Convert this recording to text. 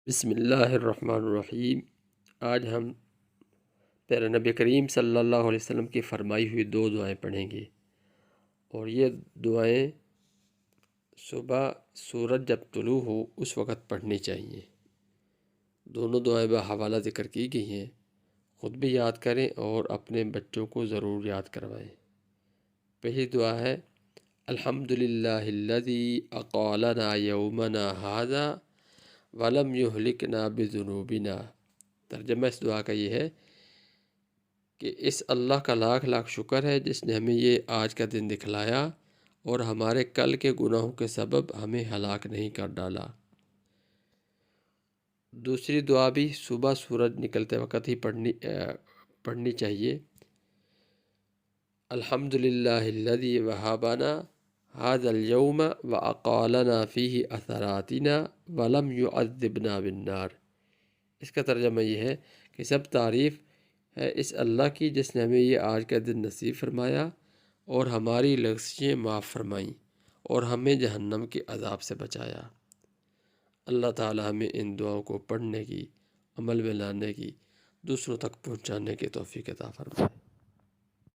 بسم اللہ الرحمن الرحیم۔ آج ہم پیارے نبی کریم صلی اللہ علیہ وسلم کی فرمائی ہوئی دو دعائیں پڑھیں گے، اور یہ دعائیں صبح سورج جب طلوع ہو اس وقت پڑھنی چاہیے۔ دونوں دعائیں بحوالہ ذکر کی گئی ہیں، خود بھی یاد کریں اور اپنے بچوں کو ضرور یاد کروائیں۔ پہلی دعا ہے الحمدللہ الذی اقالنا یومنا ھذا ولم یہلکنا بذنوبنا۔ ترجمہ اس دعا کا یہ ہے کہ اس اللہ کا لاکھ لاکھ شکر ہے جس نے ہمیں یہ آج کا دن دکھلایا اور ہمارے کل کے گناہوں کے سبب ہمیں ہلاک نہیں کر ڈالا۔ دوسری دعا بھی صبح سورج نکلتے وقت ہی پڑھنی چاہیے۔ الحمدللہ الذی وہبنا ھذا اليوم واقالنا فیہ اثراتنا ولم یعذبنا بالنار۔ اس کا ترجمہ یہ ہے کہ سب تعریف ہے اس اللہ کی جس نے ہمیں یہ آج کا دن نصیب فرمایا اور ہماری لغزشیں معاف فرمائیں اور ہمیں جہنم کے عذاب سے بچایا۔ اللہ تعالی ہمیں ان دعاؤں کو پڑھنے کی، عمل میں لانے کی، دوسروں تک پہنچانے کی توفیق عطا فرمائے۔